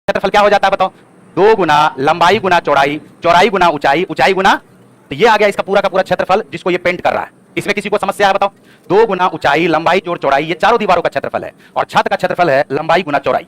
क्षेत्रफल क्या हो जाता है बताओ? 2 गुना लंबाई गुना चौड़ाई, चौड़ाई गुना ऊंचाई, ऊंचाई गुना, तो ये आ गया इसका पूरा का पूरा क्षेत्रफल जिसको ये पेंट कर रहा है। इसमें किसी को समस्या है बताओ? 2 गुना ऊंचाई लंबाई जोड़ चौड़ाई, ये चारों दीवारों का क्षेत्रफल है और छत का क्षेत्रफल है लंबाई गुना चौड़ाई।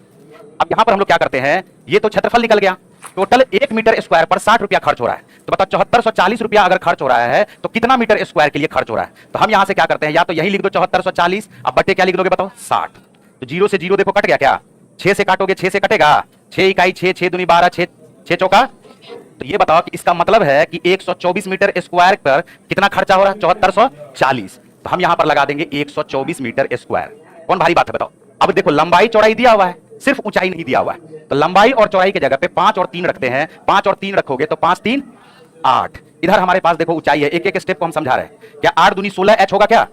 अब यहां पर हम लोग क्या करते हैं, ये तो क्षेत्रफल निकल गया, टोटल 1 मीटर स्क्वायर पर 60 रुपया खर्च हो रहा है, तो बताओ 7440 रुपया अगर खर्च हो रहा है तो कितना मीटर स्क्वायर के लिए खर्च हो रहा है? तो हम यहां से क्या करते हैं, या तो यही लिख दो 7440, अब बट्टे क्या लिख दोगे बताओ? 60। तो 0 से 0 देखो कट गया क्या? 6 से काटोगे 6 से कटेगा, 6 इकाई 6, 6 दूनी 12, 6 6 चौका। तो ये बताओ कि इसका मतलब है कि 124 मीटर स्क्वायर पर कितना खर्चा हो रहा है? 7440। तो हम यहां पर लगा देंगे 124 मीटर स्क्वायर। कौन भारी बात है बताओ? अब देखो लंबाई चौड़ाई दिया हुआ है, सिर्फ ऊंचाई नहीं दिया हुआ है, तो लंबाई और चौड़ाई की जगह पे 5 और 3 रखते हैं। 5 और 3 रखोगे तो 5 3 8। इधर हमारे पास देखो ऊंचाई है, एक एक स्टेप को हम समझा रहे हैं। क्या 8 दूनी 16 एच होगा क्या?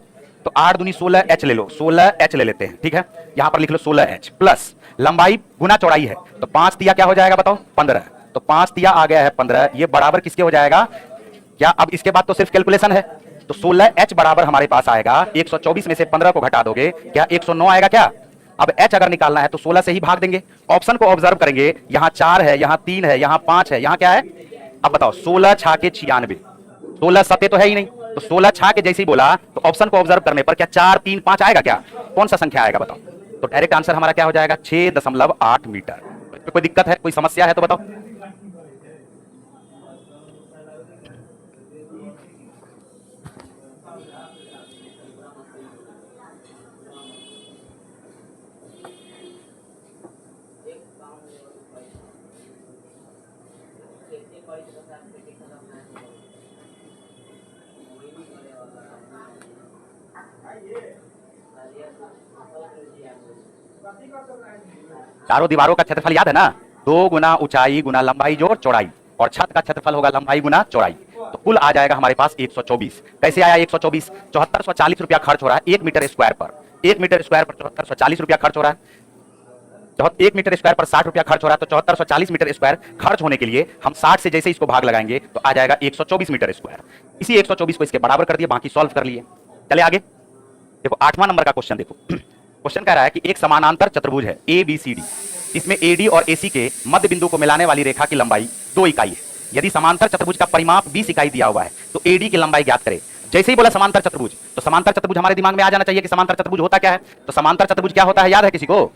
तो 8 दूनी 16 एच ले लो, 16 एच ले लेते हैं, ठीक है। यहां पर लिख लो 16 एच प्लस लंबाई गुना चौड़ाई है, तो 5 तिया क्या हो जाएगा बताओ? 15। तो 5 तिया आ गया है 15, ये बराबर किसके हो जाएगा? क्या अब इसके बाद तो सिर्फ कैलकुलेशन है, तो 16 एच बराबर हमारे पास आएगा 124 में से 15 को घटा दोगे क्या 109 आएगा क्या? अब h अगर निकालना है तो 16 से ही भाग देंगे। ऑप्शन को ऑब्जर्व करेंगे, यहां 4 है, यहां 3 है, यहां 5 है, यहां क्या है? अब बताओ 16 छाके 96, 16 सत्य तो है ही नहीं, तो 16 छाके जैसे ही बोला तो ऑप्शन को ऑब्जर्व करने पर क्या 4 3 5 आएगा क्या? कौन सा संख्या आएगा बताओ? तो डायरेक्ट आंसर हमारा क्या हो जाएगा? 6.8 मीटर। कोई दिक्कत है, कोई समस्या है तो बताओ? चारों दीवारों का क्षेत्रफल याद है ना? 2 गुना ऊंचाई गुना लंबाई जोड़ चौड़ाई, और छत का क्षेत्रफल होगा लंबाई गुना चौड़ाई, तो कुल आ जाएगा हमारे पास 124। कैसे आया 124? 7440 रुपया खर्च हो रहा है 1 मीटर स्क्वायर पर। 1 मीटर स्क्वायर पर 7440 रुपया खर्च हो रहा है, 1 मीटर स्क्वायर पर 60 रुपया खर्च हो रहा है, तो 7440 मीटर स्क्वायर खर्च होने के लिए हम 60 से जैसे इसको भाग लगाएंगे तो आ जाएगा 124 मीटर स्क्वायर। इसी 124 को इसके बराबर कर दिए, बाकी सॉल्व कर लिए। चले आगे, देखो 8वां नंबर का क्वेश्चन देखो। क्वेश्चन कह रहा है कि एक समानांतर चतुर्भुज है ABCD, इसमें AD और AC के मध्य बिंदु को मिलाने वाली रेखा की लंबाई 2 इकाई है। यदि समांतर चतुर्भुज का परिमाप 20 इकाई दिया हुआ है तो AD की लंबाई ज्ञात करें। जैसे ही बोला समांतर चतुर्भुज, तो समांतर चतुर्भुज हमारे दिमाग में आ जाना चाहिए कि समांतर चतुर्भुज होता क्या है। तो समांतर चतुर्भुज क्या होता है, याद है किसी को?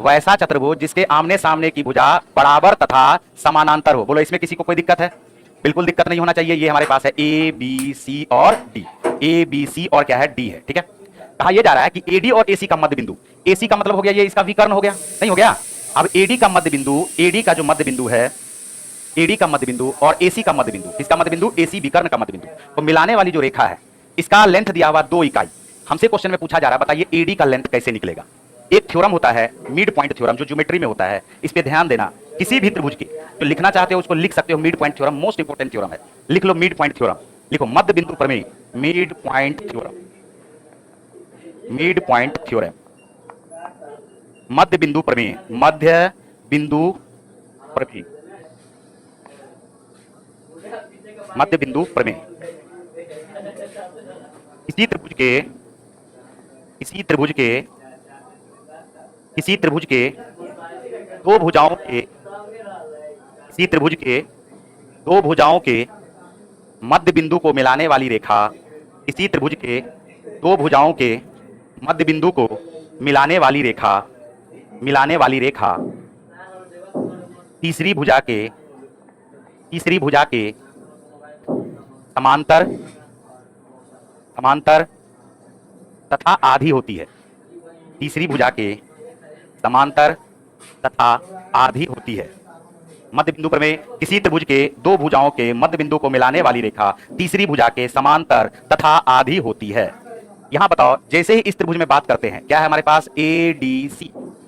वैसा चतुर्भुज जिसके आमने सामने की भुजा बराबर तथा समानांतर हो। बोलो इसमें किसी को कोई दिक्कत है? बिल्कुल दिक्कत नहीं होना चाहिए। ये हमारे पास है ABC और D, ABC और क्या है? D है, ठीक है। कहा यह जा रहा है कि AD और AC का मध्य बिंदु, AC का मतलब हो गया ये इसका विकर्ण हो गया, नहीं हो गया? अब AD का मध्य बिंदु, AD का जो मध्य बिंदु है, AD का मध्य बिंदु और AC का मध्य बिंदु, किसका मध्य बिंदु? AC विकर्ण का मध्य बिंदु को मिलाने वाली जो रेखा है, इसका लेंथ दिया हुआ 2 इकाई। हमसे क्वेश्चन में पूछा जा रहा है, बताइए AD का लेंथ कैसे निकलेगा? एक थ्योरम होता है मिड पॉइंट थ्योरम, जो ज्योमेट्री में होता है, इस पे ध्यान देना। किसी भी त्रिभुज के तो लिखना चाहते हो उसको लिख सकते हो, mid point theorem most important theorem है। लिख लो मिड पॉइंट थ्योरम, लिखो मध्य बिंदु प्रमेय, mid point theorem, mid point theorem, मध्य बिंदु प्रमेय, मध्य बिंदु प्रमेय, मध्य बिंदु प्रमेय। इसी त्रिभुज के, इसी त्रिभुज के, इसी त्रिभुज के दो भुजाओं के, इसी त्रिभुज के दो भुजाओं के मध्य बिंदु को मिलाने वाली रेखा, इसी त्रिभुज के दो भुजाओं के मध्य बिंदु को मिलाने वाली रेखा, मिलाने वाली रेखा तीसरी भुजा के, तीसरी भुजा के समांतर, समांतर तथा आधी होती है। तीसरी भुजा के समांतर तथा आधी होती है। मध्य बिंदु प्रमेय, किसी त्रिभुज के दो भुजाओं के मध्य बिंदु को मिलाने वाली रेखा तीसरी भुजा के समांतर तथा आधी होती है। यहां बताओ, जैसे ही इस त्रिभुज में बात करते हैं, क्या है हमारे पास? ADC,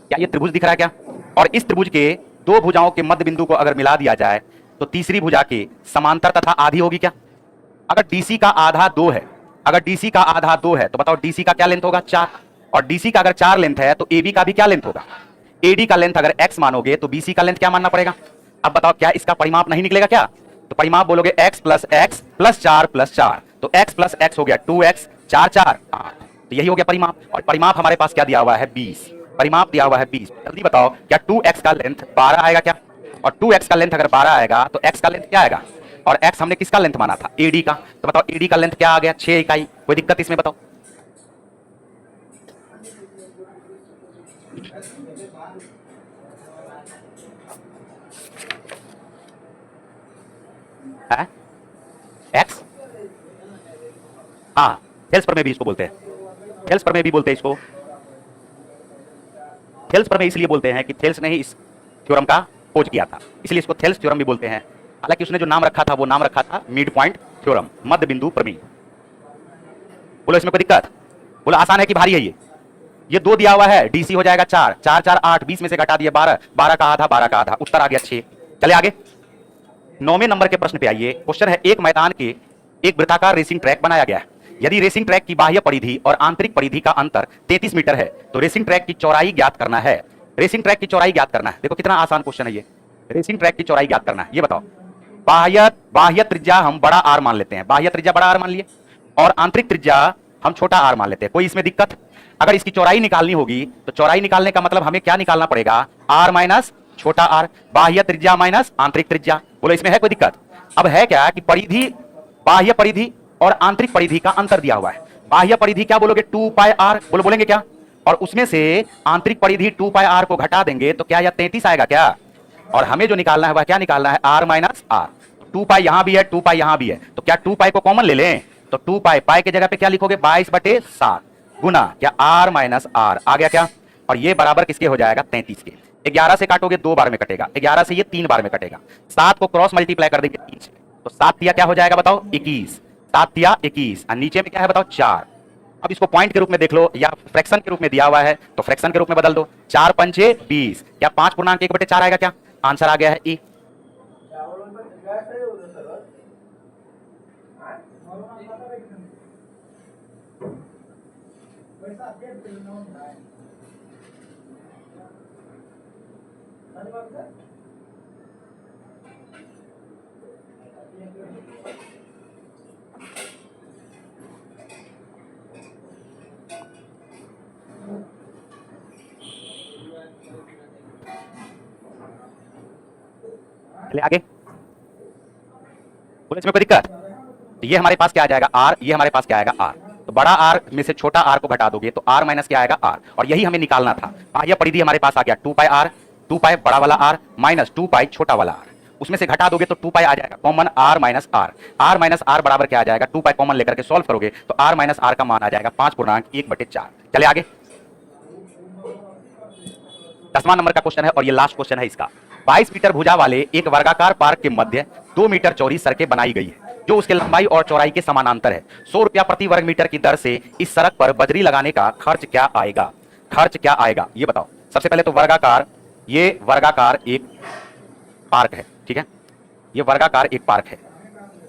क्या ये त्रिभुज दिख रहा है क्या? और इस त्रिभुज के दो भुजाओं के मध्य बिंदु को अगर मिला दिया जाए तो तीसरी भुजा के समांतर तथा आधी होगी क्या? अगर DC का आधा 2 है, अगर DC का आधा 2 है तो बताओ DC का क्या लेंथ होगा? 4। और DC का अगर 4 लेंथ है तो AB का भी क्या लेंथ होगा? AD का लेंथ अगर x मानोगे तो BC का लेंथ क्या मानना पड़ेगा? अब बताओ क्या इसका परिमाप नहीं निकलेगा क्या? तो परिमाप बोलोगे x प्लस 4 प्लस 4, तो x प्लस x हो गया 2x, 4 4 8, तो यही हो गया परिमाप। और परिमाप हमारे पास क्या दिया हुआ है? 20। परिमाप दिया हुआ है 20, जल्दी बताओ क्या 2x का लेंथ 12 आएगा क्या? और 2x का लेंथ अगर 12 आएगा तो x का लेंथ क्या आएगा? और x हमने किसका लेंथ माना था? AD का। तो बताओ AD का लेंथ क्या आ गया? 6 इकाई। कोई दिक्कत इसमें बताओ? है x, हाँ थेल्स प्रमेय भी इसको बोलते हैं, थेल्स प्रमेय भी बोलते हैं इसको। थेल्स प्रमेय इसलिए बोलते हैं कि थेल्स ने ही इस थ्योरम का खोज किया था, इसलिए इसको थेल्स थ्योरम भी बोलते हैं। हालांकि उसने जो नाम रखा था वो नाम रखा था मिड पॉइंट थ्योरम, मध्य बिंदु प्रमेय। बोलो इसमें कोई दिक्कत? बोलो आसान है कि भारी है ये दो दिया हुआ है, डीसी हो जाएगा 4, 4 4 8, 20 में से घटा दिए 12, 12 का आधा, 12 का आधा, उत्तर आ गया 6। चले आगे 9वें नंबर के प्रश्न पे आइए। क्वेश्चन है एक मैदान के एक वृत्ताकार रेसिंग ट्रैक बनाया गया है। यदि रेसिंग ट्रैक की बाह्य परिधि और आंतरिक परिधि का अंतर 33 मीटर है तो रेसिंग ट्रैक की चौड़ाई ज्ञात करना है। रेसिंग ट्रैक की चौड़ाई ज्ञात करना है। देखो कितना आसान क्वेश्चन है ये, रेसिंग ट्रैक की चौड़ाई ज्ञात करना है। ये बताओ बाह्य त्रिज्या हम बड़ा आर मान लेते हैं, बाह्य त्रिज्या बड़ा आर मान लिए, और आंतरिक त्रिज्या हम छोटा आर मान लेते हैं। कोई इसमें दिक्कत? अगर इसकी चौड़ाई निकालनी होगी तो चौड़ाई निकालने का मतलब हमें क्या निकालना पड़ेगा? आर माइनस छोटा आर, बाह्य त्रिज्या माइनस आंतरिक त्रिज्या। बोलो इसमें है कोई दिक्कत? अब है क्या कि परिधि, बाह्य परिधि और आंतरिक परिधि का अंतर दिया हुआ है। बाह्य परिधि क्या बोलोगे? 2 पाई आर, बोलेंगे क्या? और उसमें से आंतरिक परिधि 2 पाई आर को घटा देंगे तो क्या यह 33 आएगा क्या? और हमें जो निकालना है वह क्या निकालना है? Are minus are. 2 पाई यहां भी है, 2 पाई यहां भी है, तो क्या 2 पाई को कॉमन ले लें? तो 2 पाई, पाई के जगह पे क्या लिखोगे? 22/7 गुना क्या? आर माइनस आर आ गया क्या? और ये बराबर किसके हो जाएगा? 33 के। 11 से काटोगे 2 बार में कटेगा, 11 से ये 3 बार में कटेगा, 7 को क्रॉस मल्टीप्लाई कर देंगे 3 से, तो 7 तिया क्या हो जाएगा बताओ? 21, 7 तिया 21, और नीचे में क्या है बताओ? 4। अब इसको पॉइंट के रूप में देख लो या फ्रैक्शन के रूप में दिया हुआ है तो फ्रैक्शन के रूप में बदल दो। 4 पंचे 20, क्या 5.1/4 आएगा क्या? आंसर आ गया है ई। चलिए आगे, बोले इसमें कोई दिक्कत? तो ये हमारे पास क्या आ जाएगा? आर, ये हमारे पास क्या आएगा? आर। तो बड़ा आर में से छोटा आर को घटा दोगे तो आर माइनस क्या आएगा? आर। और यही हमें निकालना था। बाह्य परिधि हमारे पास आ गया 2 पाई आर, 2 पाई बड़ा वाला आर माइनस 2 पाई छोटा वाला आर, उसमें से घटा दोगे तो 2 पाई आ जाएगा common, r minus r. R minus r बराबर क्या आ जाएगा? 2 पाई कॉमन लेकर के सॉल्व करोगे तो आर माइनस आर का मान आ जाएगा 5.1/4। चले आगे 10वां नंबर का क्वेश्चन है और ये लास्ट क्वेश्चन है इसका। 22 मीटर भुजा वाले एक वर्गाकार पार्क के मध्य 2 मीटर चौड़ी सड़कें बनाई गई है जो उसके लंबाई और चौड़ाई के समानांतर है। 100 रुपया प्रति वर्ग मीटर की दर से इस सड़क पर बजरी लगाने का खर्च क्या आएगा? खर्च क्या आएगा ये बताओ। सबसे पहले तो वर्गाकार, ये वर्गाकार एक पार्क है, ठीक है, ये वर्गाकार एक पार्क है।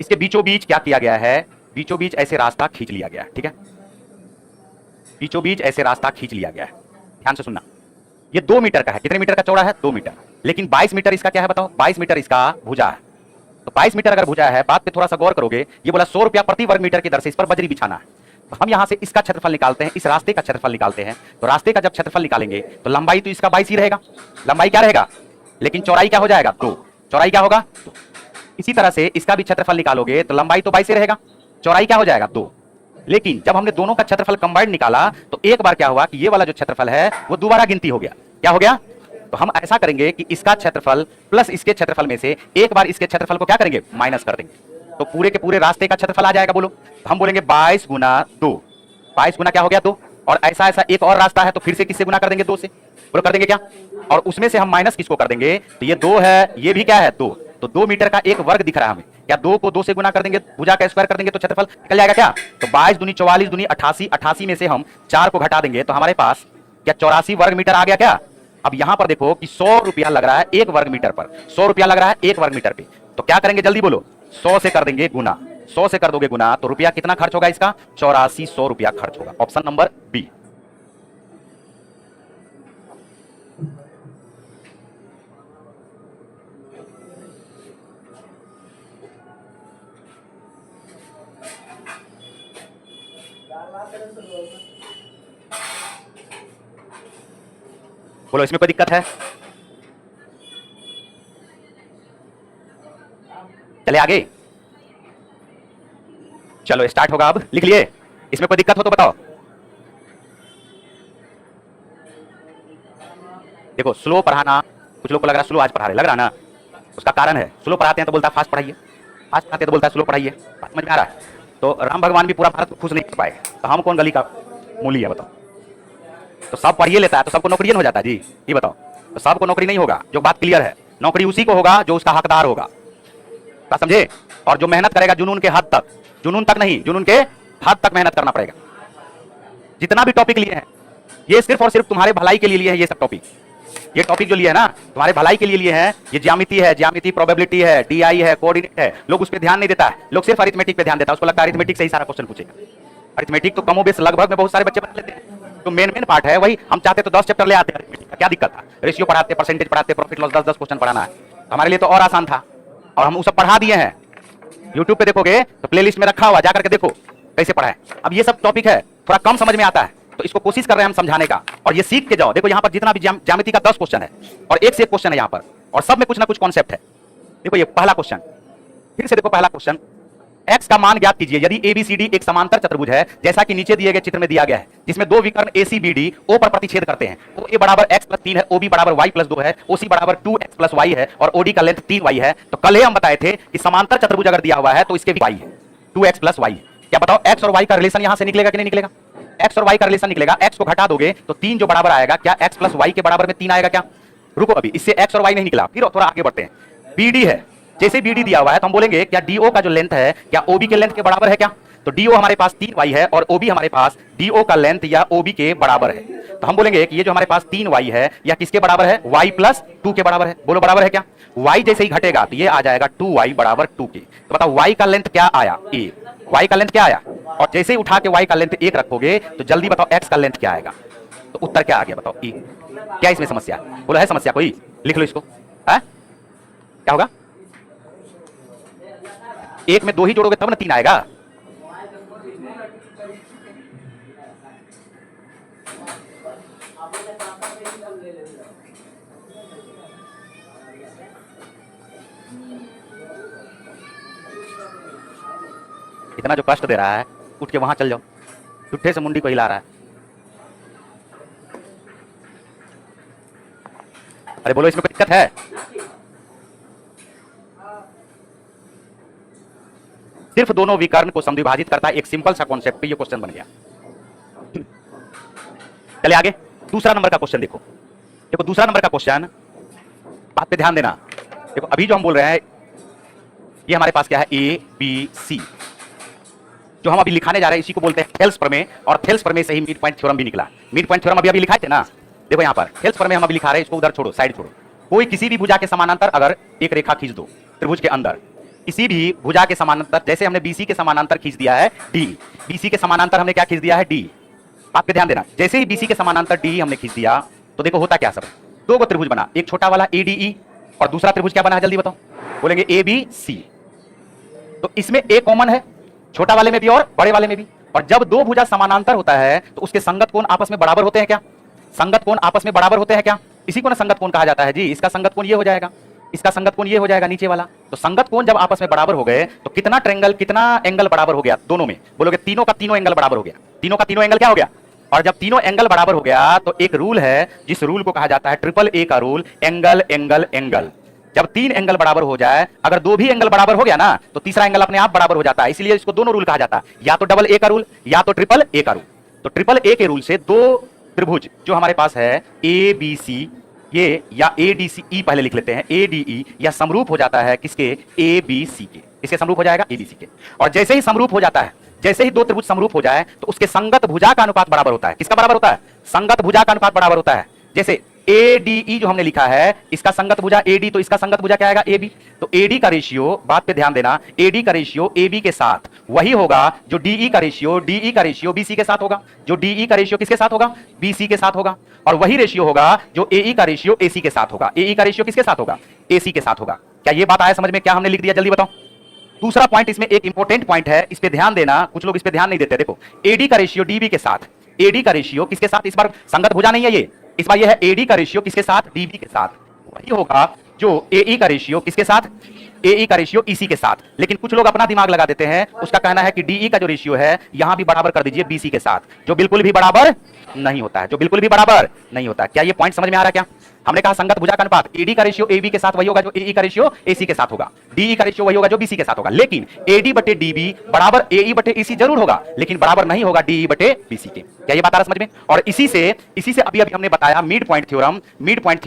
इसके बीचों बीच क्या किया गया है? बीचों बीच ऐसे रास्ता खींच लिया गया है, ठीक है, बीचों बीच ऐसे रास्ता खींच लिया गया है। ध्यान से सुनना, ये 2 मीटर का है। कितने मीटर का चौड़ा है? 2 मीटर। लेकिन 22 मीटर इसका क्या है बताओ? 22 मीटर इसका भुजा है। तो 22 मीटर अगर भुजा है, बात पे थोड़ा सा गौर करोगे, ये बोला 100 रुपया प्रति वर्ग मीटर की दर से इस पर बजरी बिछाना है। तो हम यहां से इसका क्षेत्रफल निकालते हैं, इस रास्ते का क्षेत्रफल निकालते हैं। तो रास्ते का जब क्षेत्रफल निकालेंगे तो लंबाई तो इसका 22 ही रहेगा, लंबाई क्या रहेगा, लेकिन चौड़ाई क्या हो जाएगा? 2। चौड़ाई क्या होगा? 2। इसी तरह से इसका भी क्षेत्रफल निकालोगे तो लंबाई तो 22 ही रहेगा, चौड़ाई क्या हो जाएगा? 2। लेकिन जब हमने दोनों का क्षेत्रफल कंबाइंड निकाला तो एक बार क्या हुआ कि ये वाला जो क्षेत्रफल है वो दोबारा गिनती हो गया। क्या हो गया? तो हम ऐसा करेंगे कि इसका क्षेत्रफल प्लस इसके क्षेत्रफल में से एक बार इसके क्षेत्रफल को क्या करेंगे? माइनस कर देंगे, तो पूरे के पूरे रास्ते का क्षेत्रफल आ जाएगा। बोलो, तो हम बोलेंगे 22 गुना 2, 22 गुना क्या हो गया? 2। और ऐसा ऐसा एक और रास्ता है तो फिर से किससे गुना कर देंगे? 2 से। बोलो कर देंगे क्या? और उसमें से हम माइनस किसको कर देंगे? तो ये 2 है, ये भी क्या है? 2। तो 2 मीटर का एक वर्ग दिख रहा है हमें, क्या 2 को 2 से गुना कर देंगे, भुजा का स्क्वायर कर देंगे तो क्षेत्रफल निकल जाएगा क्या? तो 22 दूनी 44 दूनी 88, 88 में से हम 4 को घटा देंगे तो हमारे पास क्या 84 वर्ग मीटर आ गया क्या? अब यहां पर देखो कि 100 रुपया लग रहा है 1 वर्ग मीटर पर, 100 रुपया लग रहा है 1 वर्ग मीटर पे, तो क्या करेंगे जल्दी बोलो? 100 से कर देंगे गुना, 100 से कर दोगे गुना तो रुपया कितना खर्च होगा इसका? 8400 रुपया खर्च होगा। Option number B. बोलो इसमें कोई दिक्कत है? चले आगे, चलो स्टार्ट होगा। अब लिख लिए, इसमें कोई दिक्कत हो तो बताओ। देखो स्लो पढ़ाना, कुछ लोग को लग रहा है स्लो आज पढ़ा रहे, लग रहा ना, उसका कारण है स्लो पढ़ाते हैं तो बोलता है फास्ट पढ़ाइए, फास्ट पढ़ाते हैं तो बोलता है स्लो पढ़ाइए। बात समझ में आ रहा है? तो राम भगवान भी पूरा भारत को खुश नहीं कर पाए, तो हम कौन गली का मूली है बताओ? तो सब पढ़िए लेता है तो सबको नौकरी हो जाता है जी, ये बताओ? तो सबको नौकरी नहीं होगा, जो बात क्लियर है। नौकरी उसी को होगा जो उसका हकदार होगा, क्या समझे? और जो मेहनत करेगा जुनून के हद तक, जुनून तक नहीं, जुनून के हद तक मेहनत करना पड़ेगा। जितना भी टॉपिक लिए हैं ये सिर्फ और सिर्फ तुम्हारे भलाई के लिए लिए हैं। ये सब टॉपिक, ये टॉपिक जो लिए है ना तुम्हारे भलाई के लिए लिए हैं। ये ज्यामिति है, ज्यामिति प्रोबेबिलिटी है, डीआई है, कोऑर्डिनेट है। लोग उस पर ध्यान नहीं देता है, लोग सिर्फ अरिथमेटिक पे ध्यान देता है। उसको लगता है अरिथमेटिक से ही सारा क्वेश्चन पूछेगा। अरिथमेटिक तो कमोबेश लगभग में बहुत सारे बच्चे बना लेते हैं। तो मेन पार्ट है वही, हम चाहते तो 10 चैप्टर ले आते हैं अरिथमेटिक का, क्या दिक्कत था? रेशियो पढ़ाते, परसेंटेज पढ़ाते, प्रॉफिट लॉस 10 क्वेश्चन पढ़ाना है, हमारे लिए तो और आसान था। और हम सब पढ़ा दिए हैं। यूट्यूब पे देखोगे तो प्लेलिस्ट में रखा हुआ, जाकर के देखो कैसे पढ़ाए। अब ये सब टॉपिक है थोड़ा कम समझ में आता है, तो इसको कोशिश कर रहे हैं हम समझाने का, और ये सीख के जाओ। देखो यहाँ पर जितना भी ज्यामिति का 10 क्वेश्चन है और एक से एक क्वेश्चन है यहाँ पर, और सब में कुछ ना कुछ कॉन्सेप्ट है। देखो ये पहला क्वेश्चन, फिर से देखो पहला क्वेश्चन, x का मान ज्ञात कीजिए यदि ABCD एक समांतर चतुर्भुज है जैसा कि नीचे दिए गए चित्र में दिया गया है, जिसमें दो विकर्ण ACBD O पर प्रतिच्छेद करते हैं। OA बराबर x + 3 है, OB बराबर y + 2 है, OC बराबर 2x + y है, और OD का लेंथ 3y है। तो कल ही हम बताए थे कि समांतर चतुर्भुज अगर दिया हुआ है तो इसके भी y है, 2x + y। क्या बताओ x और y का रिलेशन यहां से निकलेगा कि नहीं निकलेगा? x और y का रिलेशन निकलेगा। x को घटा दोगे तो 3 जो बराबर आएगा, क्या x + y के बराबर में 3 आएगा क्या? रुको अभी, इससे x और y नहीं निकला, फिर थोड़ा आगे बढ़ते हैं। BD है, जैसे BD दिया हुआ है तो हम बोलेंगे क्या DO का जो लेंथ है क्या OB के लेंथ के बराबर है क्या? तो DO हमारे पास 3y है और OB हमारे पास DO का लेंथ या OB के बराबर है। तो हम बोलेंगे कि ये जो हमारे पास 3y है या किसके बराबर है? y + 2 के बराबर है। बोलो बराबर है क्या? y जैसे ही घटेगा तो ये आ जाएगा 2y बराबर 2 के। तो बताओ y का लेंथ क्या आया? a। y का लेंथ क्या आया? और जैसे ही उठा के y का लेंथ 1 रखोगे तो जल्दी बताओ x का लेंथ क्या आएगा? तो उत्तर क्या आ गया बताओ? e। क्या इसमें समस्या है? बोलो है समस्या कोई? लिख लो इसको। है क्या होगा? एक में 2 ही जोड़ोगे तब ना 3 आएगा। इतना जो कष्ट दे रहा है, उठ के वहां चल जाओ, झूठे से मुंडी को हिला रहा है। अरे बोलो इसमें कोई दिक्कत है? सिर्फ दोनों विकर्ण को समद्विभाजित करता है, एक सिंपल सा कॉन्सेप्ट पे ये क्वेश्चन बन गया। चले आगे, दूसरा नंबर का क्वेश्चन देखो। देखो दूसरा नंबर का क्वेश्चन, बात पे ध्यान देना। देखो अभी जो हम बोल रहे हैं ये हमारे पास क्या है? ABC। जो हम अभी लिखाने जा रहे हैं इसी को बोलते हैं थेल्स प्रमेय, और थेल्स प्रमेय से ही मिड पॉइंट थ्योरम भी निकला। मिड पॉइंट थ्योरम अभी लिखाए थे ना, देखो यहाँ पर थेल्स प्रमेय हम अभी लिखा रहे हैं, इसको उधर छोड़ो, साइड छोड़ो। कोई किसी भी भुजा के समानांतर अगर एक रेखा खींच दो त्रिभुज के अंदर, किसी भी भुजा के समानांतर, जैसे हमने BC के समानांतर खींच दिया है D, BC के समानांतर हमने क्या खींच दिया है? D। बात पे ध्यान देना, जैसे ही BC के समानांतर D हमने खींच दिया तो देखो होता क्या सब, दो गो त्रिभुज बना, एक छोटा वाला ADE और दूसरा त्रिभुज क्या बना है? जल्दी बताओ। बोलेंगे ABC। तो इसमें A कॉमन है, छोटा वाले में भी और बड़े वाले में भी। और जब दो भुजा समानांतर होता है तो उसके संगत कोण आपस में बराबर होते हैं क्या? संगत कोण आपस में बराबर होते हैं क्या? इसी को ना संगत कोण कहा जाता है जी। इसका संगत कोण ये हो जाएगा, इसका संगत कोण ये हो जाएगा नीचे वाला। तो संगत कोण जब आपस में बराबर हो गए तो कितना ट्रायंगल, कितना एंगल बराबर हो गया दोनों में? बोलोगे तीनों का तीनों एंगल बराबर हो गया। तीनों का तीनों एंगल क्या हो गया? और जब तीनों एंगल बराबर हो गया तो एक रूल है जिस रूल को कहा जाता है AAA का रूल, एंगल एंगल एंगल। जब 3 एंगल बराबर हो जाए, अगर 2 भी एंगल बराबर हो गया ना तो तीसरा एंगल अपने आप बराबर हो जाता है। इसलिए इसको दोनों रूल कहा जाता है, या तो AA का रूल या तो AAA का रूल। तो AAA के रूल से दो त्रिभुज जो हमारे पास है ABC ये, या ADCE पहले लिख लेते हैं, ADE, या समरूप हो जाता है किसके? ABC के। इसके समरूप हो जाएगा ABC के। और जैसे ही समरूप हो जाता है, जैसे ही दो त्रिभुज समरूप हो जाए तो उसके संगत भुजा का अनुपात बराबर होता है। किसका बराबर होता है? संगत भुजा का अनुपात बराबर होता है। जैसे ADE जो हमने लिखा है, इसका संगत भुजा AD, तो इसका संगत भुजा क्या आएगा? AB। तो AD का रेशियो, बात पे ध्यान देना, AD का रेशियो AB के साथ वही होगा जो DE का रेशियो BC के साथ होगा। जो DE का रेशियो किसके साथ होगा? BC के साथ होगा। और वही रेशियो होगा जो AE का रेशियो AC के साथ होगा। AE का रेशियो किसके साथ होगा? AC के साथ होगा। क्या ये बात आया समझ में? क्या हमने लिख दिया जल्दी बताओ। दूसरा पॉइंट, इसमें एक इंपॉर्टेंट पॉइंट है, इस पे ध्यान देना, कुछ लोग इस पे ध्यान नहीं देते। देखो AD का रेशियो DB के साथ, AD का रेशियो किसके साथ? इस बार संगत भुजा नहीं है ये, इस बार ये है एडी का रेशियो किसके साथ, डीबी के साथ, वही होगा जो एई का रेशियो किसके साथ, एई का रेशियो ईसी के साथ। लेकिन कुछ लोग अपना दिमाग लगा देते हैं, उसका कहना है कि डीई का जो रेशियो है यहां भी बराबर कर दीजिए बीसी के साथ, जो बिल्कुल भी बराबर नहीं होता है, जो बिल्कुल भी बराबर नहीं होता है। क्या ये पॉइंट समझ में आ रहा है क्या? हमने कहा संगत भुजा का अनुपात एडी का रेशियो एबी के साथ वही होगा जो एई का रेशियो एसी के साथ होगा, डीई का रेशियो वही होगा जो बीसी के साथ होगा। लेकिन एडी बटे डीबी बराबर एई बटे ईसी जरूर होगा, लेकिन बराबर नहीं होगा डीई बटे बीसी के। क्या ये बात आ रहा समझ में? और इसी से अभी अभी हमने बताया mid point theorem. Mid point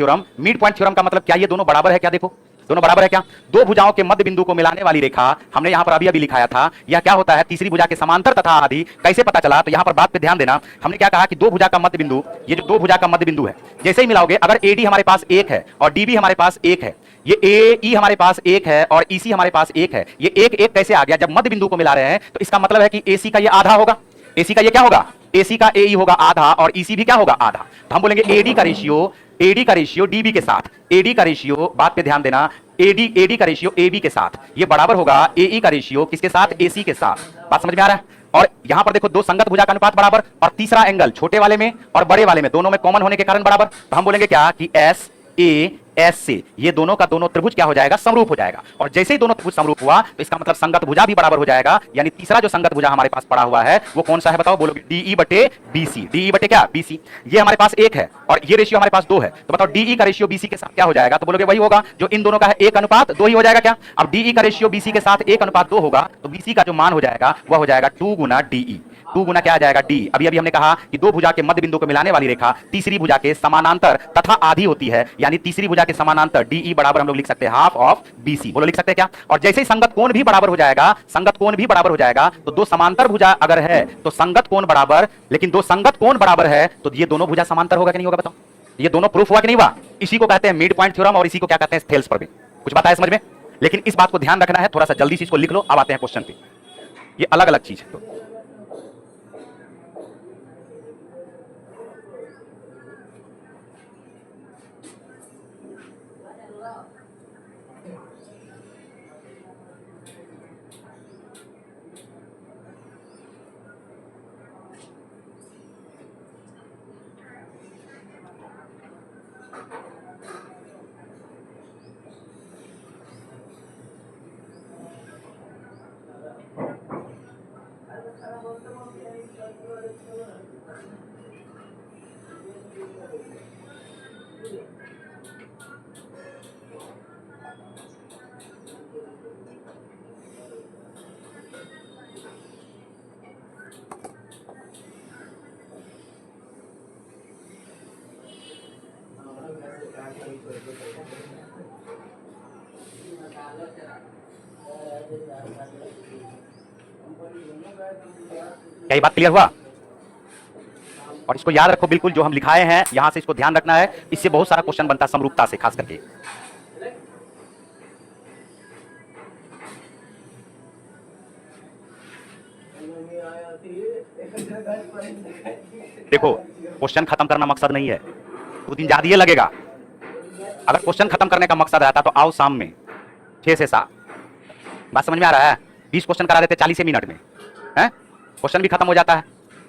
theorem का मतलब क्या ये दोनों बराबर है क्या? देखो दोनों बराबर है क्या? दो भुजाओं के मध्य बिंदु को मिलाने वाली रेखा हमने यहां पर अभी अभी लिखाया था, यह क्या होता है, तीसरी भुजा के समांतर तथा आदि। कैसे पता चला? तो यहां पर बात पे ध्यान देना। हमने क्या कहा कि दो भुजा का मध्य बिंदु, ये जो दो भुजा का मध्य बिंदु है, जैसे ही मिलाओगे, अगर एडी हमारे पास एक है और डीबी हमारे पास एक है, ये एई हमारे पास एक है और ईसी हमारे पास एक है, ये एक एक कैसे आ गया? जब मध्य बिंदु को मिला रहे हैं तो इसका मतलब है कि एसी का ये आधा होगा, एसी का ये क्या होगा, एसी का एई होगा आधा और ईसी भी क्या होगा, आधा। तो हम बोलेंगे एडी का रेशियो डीबी के साथ, एडी का रेशियो, बात पे ध्यान देना, एडी का रेशियो एबी के साथ ये बराबर होगा एई का रेशियो किसके साथ, एसी के साथ। बात समझ में आ रहा है? और यहां पर देखो दो संगत भुजा का अनुपात बराबर, और तीसरा एंगल छोटे वाले में और बड़े वाले में दोनों में कॉमन होने के कारण बराबर। तो हम बोलेंगे क्या कि एस ए एस से ये दोनों का दोनों त्रिभुज क्या हो जाएगा, समरूप हो जाएगा। और जैसे ही दोनों त्रिभुज समरूप हुआ तो इसका मतलब संगत भुजा भी बराबर हो जाएगा। यानी तीसरा जो संगत भुजा हमारे पास पड़ा हुआ है वो कौन सा है बताओ? बोलोगे डीई बटे बीसी। डीई बटे क्या, बीसी। ये हमारे पास एक है और ये रेशियो हमारे पास दो है, तो बताओ डीई का रेशियो बीसी के साथ क्या हो जाएगा? तो बोलोगे वही होगा जो इन दोनों का है, एक अनुपात दो ही हो जाएगा क्या? अब डीई का रेशियो बीसी के साथ एक अनुपात दो होगा तो बीसी का जो मान हो जाएगा वह हो जाएगा 2 गुना डीई। 2 गुना क्या आ जाएगा, डी। अभी अभी हमने कहा कि दो भुजा के मध्य बिंदु को मिलाने वाली रेखा तीसरी भुजा के समानांतर तथा आधी होती है, यानी तीसरी भुजा के समानांतर डीई बराबर हम लोग लिख सकते हैं हाफ ऑफ बीसी। बोलो लिख सकते हैं क्या? और जैसे ही संगत कोण भी बराबर हो जाएगा, संगत कोण भी बराबर हो जाएगा, तो दो समांतर भुजा अगर है तो संगत कोण बराबर, लेकिन दो संगत कोण बराबर है तो ये दोनों भुजा समांतर होगा कि नहीं होगा बताओ? ये दोनों प्रूफ हुआ कि नहीं हुआ? इसी को कहते हैं मिड पॉइंट थ्योरम और इसी को क्या कहते हैं, थेल्स प्रमेय। कुछ बात है समझ में? लेकिन इस बात को ध्यान रखना है, थोड़ा सा जल्दी से इसको लिख लो। अब आते हैं क्वेश्चन पे, ये अलग अलग चीज है। तो क्या ये बात क्लियर हुआ? और इसको याद रखो बिल्कुल, जो हम लिखाए हैं यहां से इसको ध्यान रखना है, इससे बहुत सारा क्वेश्चन बनता है समरूपता से खास करके। देखो क्वेश्चन खत्म करना मकसद नहीं है, 2 दिन ज्यादा लगेगा। अगर क्वेश्चन खत्म करने का मकसद रहता तो आओ शाम में 6 से 7। बात समझ में आ रहा है? 20 क्वेश्चन करा देते 40 मिनट में, हैं? क्वेश्चन भी खत्म हो जाता है।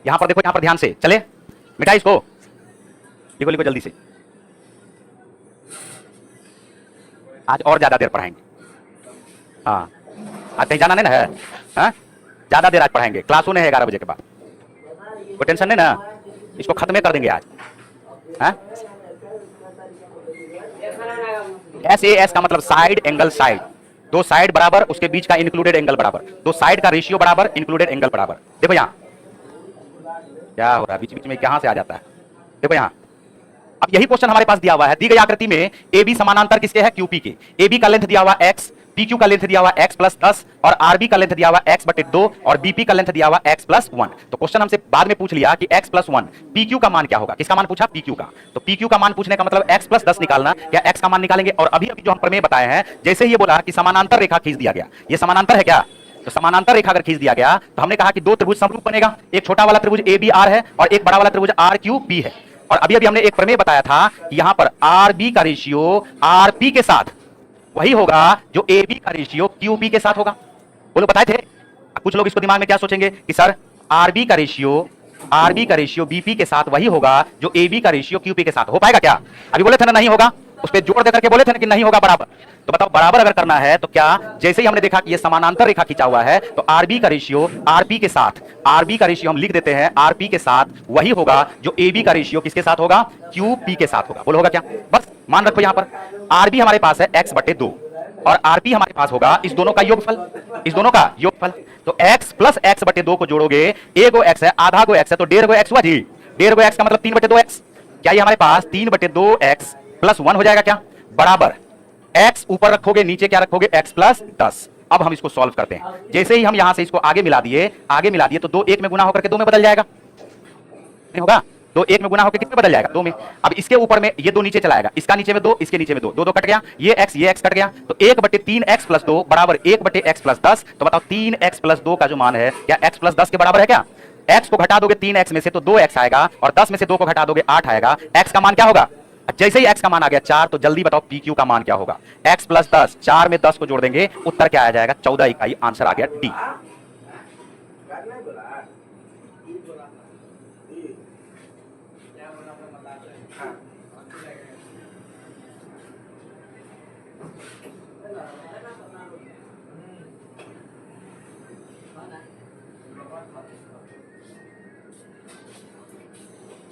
यहां पर देखो, यहां पर ध्यान से चले, मिटा इसको, लिखो लिखो जल्दी से। आज और ज्यादा देर पढ़ाएंगे। हाँ, आज कहीं जाना नहीं ना है? हाँ, ज्यादा देर आज पढ़ाएंगे, क्लासों ने है 11 बजे के बाद। कोई टेंशन नहीं ना, इसको खत्म कर देंगे आज। हाँ, एस ए एस का मतलब साइड एंगल साइड, दो साइड बराबर, उसके बीच का इंक्लूडेड एंगल बराबर, दो साइड का रेशियो बराबर, इंक्लूडेड एंगल बराबर। देखो यहां क्या हो रहा है, बीच बीच में कहां से आ जाता है। देखो यहां, अब यही क्वेश्चन हमारे पास दिया हुआ है, दी गई आकृति में ए बी समानांतर किसके है, क्यूपी के। ए बी का लेंथ दिया हुआ x, पी क्यू का लेंथ दिया हुआ x प्लस 10 और आर बी का लेंथ दिया हुआ x बटे 2 और बीपी का लेंथ दिया हुआ x प्लस 1। तो क्वेश्चन हमसे बाद में पूछ लिया कि x प्लस 1 पी क्यू का मान क्या होगा। किसका मान पूछा, पी क्यू का। तो पी क्यू का मान पूछने का मतलब x प्लस 10 निकालना, क्या x का मान निकालेंगे। और अभी अभी जो हम प्रमेय बताए हैं, जैसे ये बोला कि समानांतर रेखा खींच दिया गया, ये समानांतर है क्या, तो समानांतर रेखा अगर खींच दिया गया तो हमने कहा कि दो त्रिभुज समरूप बनेगा, एक छोटा वाला त्रिभुज ए बी आर है और एक बड़ा वाला त्रिभुज आर क्यू पी है। और अभी अभी हमने एक प्रमेय बताया था कि यहां पर आर बी का रेशियो आर पी के साथ वही होगा जो ए बी का रेशियो क्यू पी के साथ होगा। बोलो बताए थे। कुछ लोग इसको दिमाग में क्या सोचेंगे कि सर आर बी का रेशियो आरबी का रेशियो बीपी के साथ वही होगा जो एबी का रेशियो क्यूपी के साथ। हो पाएगा क्या? अभी बोले थे ना नहीं होगा, उस पर जोड़ देकर के बोले थे ना कि नहीं होगा बराबर। तो बताओ बराबर अगर करना है तो क्या, जैसे ही हमने देखा कि ये समानांतर रेखा खींचा हुआ है तो आरबी का रेशियो आरपी के साथ, आरबी का रेशियो हम लिख देते हैं आरपी के साथ वही होगा जो एबी का रेशियो किसके साथ होगा, क्यूपी के साथ होगा। बोलो होगा क्या? बस मान रखो यहां पर आरबी हमारे पास है x/2 और आरपी हमारे पास होगा इस दोनों का योगफल, इस दोनों का योगफल। तो x प्लस x/2 को जोड़ोगे, ए गो x है, आधा गो x है, तो 1.5 गो x हुआ जी। 1.5 गो x का मतलब 3/2x। क्या ये हमारे पास 3/2x प्लस 1 हो जाएगा क्या? बराबर x ऊपर रखोगे, नीचे क्या रखोगे, x प्लस 10। अब हम इसको सॉल्व करते हैं। जैसे ही हम यहां से इसको आगे मिला दिए तो 2 1 में गुना होकर के 2 में बदल जाएगा, नहीं होगा? 2 1 में गुना होकर कितने बदल जाएगा, 2 में। अब इसके ऊपर में ये 2 नीचे चला आएगा, इसका नीचे में 2, इसके नीचे में 2, 2 कट गया, ये x कट गया, तो 1/3x प्लस 2 बराबर 1/x प्लस 10। तो बताओ 3x प्लस 2 का जो मान है क्या x प्लस 10 के बराबर है क्या? x को घटा दोगे 3x में से तो 2x आएगा, और 10 में से 2 को घटा दोगे 8 आएगा। x का मान क्या होगा? जैसे ही x का मान आ गया 4, तो जल्दी बताओ pq का मान क्या होगा? x प्लस 10, 4 में 10 को जोड़ देंगे, उत्तर क्या आ जाएगा? 14 इकाई। आंसर आ गया डी।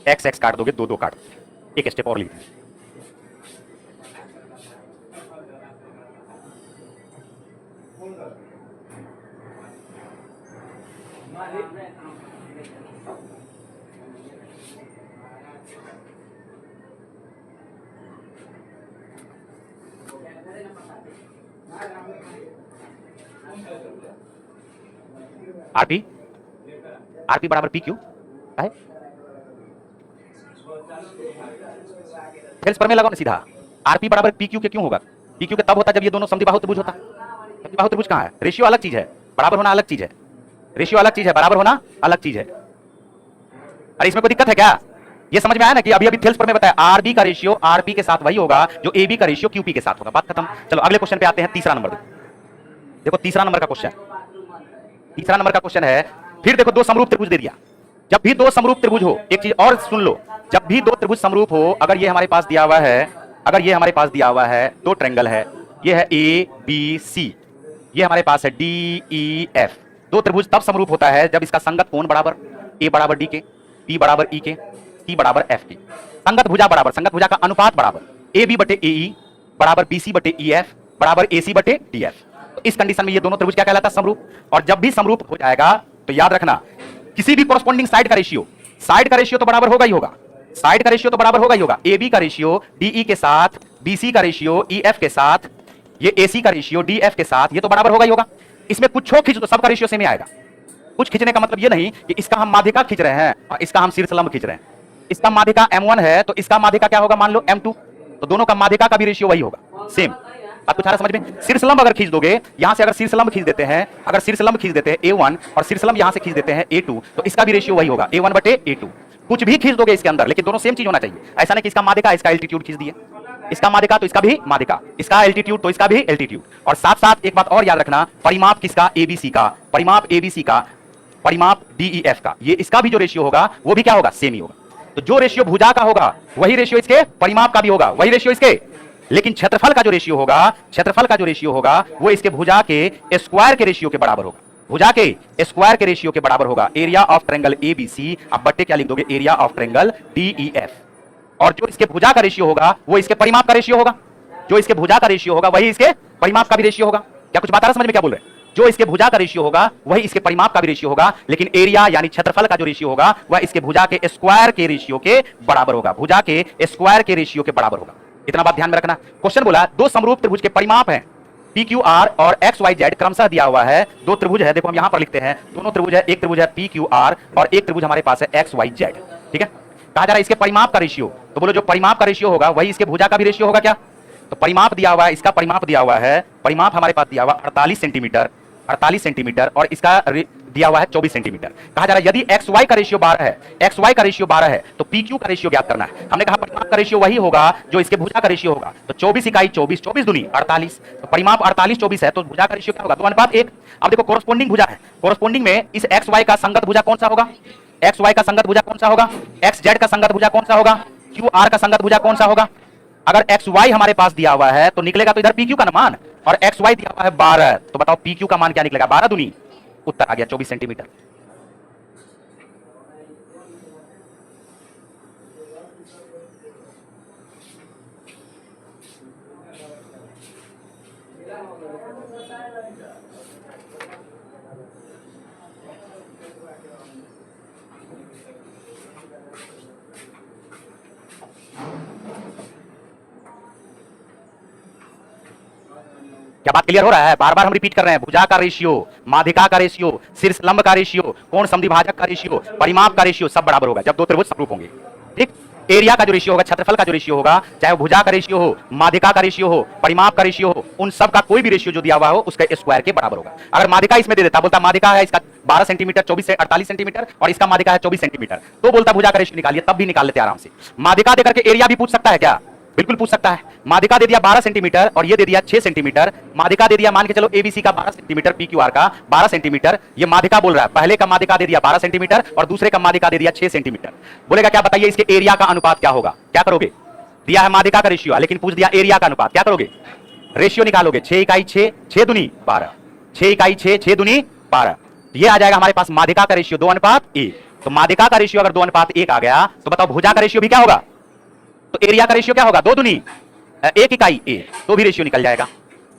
एक्स एक्स काट दोगे, 2 2 काट, एक स्टेप और लीजिए। आरपी, आरपी बराबर पी क्यू है। पर में लगाओ ना सीधा, आरपी बराबर पीक्यू के क्यों होगा? पीक्यू के तब होता जब ये दोनों समद्विबाहु त्रिभुज होता। समद्विबाहु त्रिभुज कहां है? रेशियो अलग चीज है, बराबर होना अलग चीज है। रेशियो अलग चीज है, बराबर होना अलग चीज है। अरे इसमें कोई दिक्कत है क्या? ये समझ में आया ना कि अभी थेल्स पर में बताया आरबी का रेशियो आरपी के साथ वही होगा जो एबी का रेशियो क्यूपी के साथ होगा। बात खत्म। चलो अगले क्वेश्चन पे आते हैं। तीसरा नंबर देखो, तीसरा नंबर का क्वेश्चन, तीसरा नंबर का क्वेश्चन है, फिर देखो 2 समरूप त्रिभुज दे दिया। जब भी 2 समरूप त्रिभुज हो, एक चीज और सुन लो, जब भी 2 त्रिभुज समरूप हो, अगर ये हमारे पास दिया हुआ है, अगर ये हमारे पास दिया हुआ है 2 ट्रायंगल है, ये है ए बी सी, ये हमारे पास है डी ई एफ। 2 त्रिभुज तब समरूप होता है जब इसका संगत कोण बराबर, ए बराबर डी के, पी बराबर ई के, सी बराबर एफ के, संगत भुजा बराबर, संगत भुजा का अनुपात बराबर ए बी बटे ए ई बराबर बी सी बटे ई एफ बराबर ए सी बटे डी एफ। तो इस कंडीशन में ये दोनों त्रिभुज क्या कहलाता है? समरूप। और जब भी समरूप हो जाएगा तो याद रखना, किसी भी कोरस्पोंडिंग साइड का रेशियो, साइड का रेशियो तो बराबर होगा ही होगा, साइड का रेशियो तो बराबर होगा ही होगा। ए बी का रेशियो डीई के साथ, बी सी का रेशियो ई एफ के साथ, ये ए सी का रेशियो डी एफ के साथ, ये तो बराबर होगा ही होगा। इसमें कुछ खींच तो सबका रेशियो सेम ही आएगा। कुछ खींचने का मतलब ये नहीं कि इसका हम माध्यिका खींच रहे हैं और इसका हम शीर्षलंब खींच रहे हैं। इसका माध्यिका m1 है तो इसका माध्यिका क्या होगा? मान लो m2, तो दोनों का माध्यिका का भी रेशियो वही होगा, सेम। बात कुछ आ रहा समझ में? शीर्षलंब अगर खींच दोगे, यहां से अगर शीर्षलंब खींच देते हैं, अगर शीर्षलंब खींच देते हैं a1 और शीर्षलंब यहां से खींच देते हैं a2, तो इसका भी रेशियो वही होगा, a1 बटे a2। कुछ भी खींच दोगे इसके अंदर, लेकिन दोनों सेम चीज होना चाहिए। ऐसा नहीं कि इसका माध्यिका इसका एल्टीट्यूड खींच दिए, इसका माध्यिका तो इसका भी माध्यिका, इसका एल्टीट्यूड तो इसका भी एल्टीट्यूड। और साथ साथ एक बात और याद रखना, परिमाप किसका? एबीसी का, परिमाप एबीसी का, परिमाप डीईएफ का, ये इसका भी जो रेशियो होगा वो भी क्या होगा? सेम ही होगा। तो जो रेशियो भुजा का होगा वही रेशियो इसके परिमाप का भी होगा, वही रेशियो इसके, लेकिन क्षेत्रफल का जो रेशियो होगा, क्षेत्रफल का जो रेशियो होगा वो इसके भुजा के स्क्वायर के रेशियो के बराबर होगा, भुजा के स्क्वायर के रेशियो के बराबर होगा। एरिया ऑफ ट्रायंगल एबीसी, अब बट्टे क्या लिख दोगे? Area of triangle DEF. और जो इसके भुजा का रेशियो होगा वो इसके परिमाप का रेशियो होगा, जो इसके भुजा का रेशियो होगा वही इसके परिमाप का भी रेशियो होगा। क्या कुछ बात आ रहा समझ में? क्या बोल रहे हैं? जो इसके भुजा का रेशियो होगा वही इसके परिमाप का भी रेशियो होगा, लेकिन एरिया यानी क्षेत्रफल का जो रेशियो होगा वह इसके भुजा के स्क्वायर के रेशियो के बराबर होगा, भुजा के स्क्वायर के रेशियो के बराबर होगा। इतना बात ध्यान में रखना। क्वेश्चन बोला 2 समरूप त्रिभुज के परिमाप हैं पी क्यू आर और एक्स वाई जेड क्रमशः दिया हुआ है। 2 त्रिभुज है, देखो हम यहां पर लिखते हैं, दोनों त्रिभुज है, एक त्रिभुज है पी क्यू आर और एक त्रिभुज हमारे पास है एक्स वाई जेड। ठीक है, कहा जा रहा है इसके परिमाप का रेशियो, तो बोलो जो परिमाप का रेशियो होगा वही इसके भुजा का भी रेशियो होगा क्या? तो परिमाप दिया हुआ है, इसका परिमाप दिया हुआ है, परिमाप हमारे पास दिया हुआ 48 सेंटीमीटर, 48 सेंटीमीटर, और इसका दिया हुआ है 24 सेंटीमीटर। कहा जा रहा है यदि एक्स वाई का रेशियो 12 है, एक्स वाई का रेशियो 12 है तो पी क्यू का रेशियो ज्ञात करना है। हमने कहा परिमाप का रेशियो वही होगा जो इसके भुजा का रेशियो होगा। तो 24 इकाई 24, 24 दूनी 48, तो परिमाप 48 24 है तो भुजा का रेशियो क्या होगा? 2:1। अब देखो कोरस्पोंडिंग भुजा है, कोरस्पोंडिंग में इस एक्स वाई का संगत भुजा कौन सा होगा? एक्स वाई का संगत भुजा कौन सा होगा? एक्स जेड का संगत भुजा कौन सा होगा? क्यू आर का संगत भुजा कौन सा होगा? अगर एक्स वाई हमारे पास दिया हुआ है तो निकलेगा तो इधर पी क्यू का मान, और एक्स वाई दिया हुआ है 12, तो बताओ पी क्यू का मान क्या निकलेगा? 12 दूनी, उत्तर आ गया 24 सेंटीमीटर। क्या बात क्लियर हो रहा है? बार बार हम रिपीट कर रहे हैं, भुजा का रेशियो, माध्यिका का रेशियो, शीर्ष लंब का रेशियो, कोण समद्विभाजक का रेशियो, परिमाप का रेशियो सब बराबर होगा जब दो त्रिभुज समरूप होंगे। ठीक, एरिया का जो रेशियो होगा, क्षेत्रफल का जो रेशियो होगा, चाहे भुजा का रेशियो हो, माध्यिका का रेशियो हो, परिमाप का रेशियो हो, उन सब का कोई भी रेशियो जो दिया हुआ हो उसके स्क्वायर के बराबर होगा। अगर माध्यिका इसमें दे देता, बोलता माध्यिका है इसका 12 सेंटीमीटर, 24 से 48 सेंटीमीटर और इसका माध्यिका है 24 सेंटीमीटर, तो बोलता भुजा का रेशियो निकालिए, तब भी निकाल लेते आराम से। माध्यिका देकर के एरिया भी पूछ सकता है क्या? बिल्कुल पूछ सकता है। माध्यिका दे दिया 12 सेंटीमीटर और ये दे दिया 6 सेंटीमीटर। माध्यिका दे दिया मान के चलो एबीसी का 12 सेंटीमीटर, पीक्यूआर का 12 सेंटीमीटर। ये माध्यिका बोल रहा है, पहले का माध्यिका दे दिया 12 सेंटीमीटर और दूसरे का माध्यिका दे दिया 6 सेंटीमीटर। बोलेगा क्या बताइए इसके एरिया का अनुपात क्या होगा? क्या करोगे? दिया है माध्यिका का रेशियो लेकिन पूछ दिया एरिया का अनुपात, क्या करोगे? रेशियो निकालोगे, 6 इकाई 6, 6 दूनी 12, 6 इकाई 6, 6 दूनी 12। ये आ जाएगा हमारे पास माध्यिका का रेशियो 2:1। तो माध्यिका का रेशियो अगर 2:1 आ गया तो बताओ भुजा का रेशियो भी क्या होगा? तो एरिया का रेशियो क्या होगा? 2 दूनी 1 इकाई ए, तो भी रेशियो निकल जाएगा।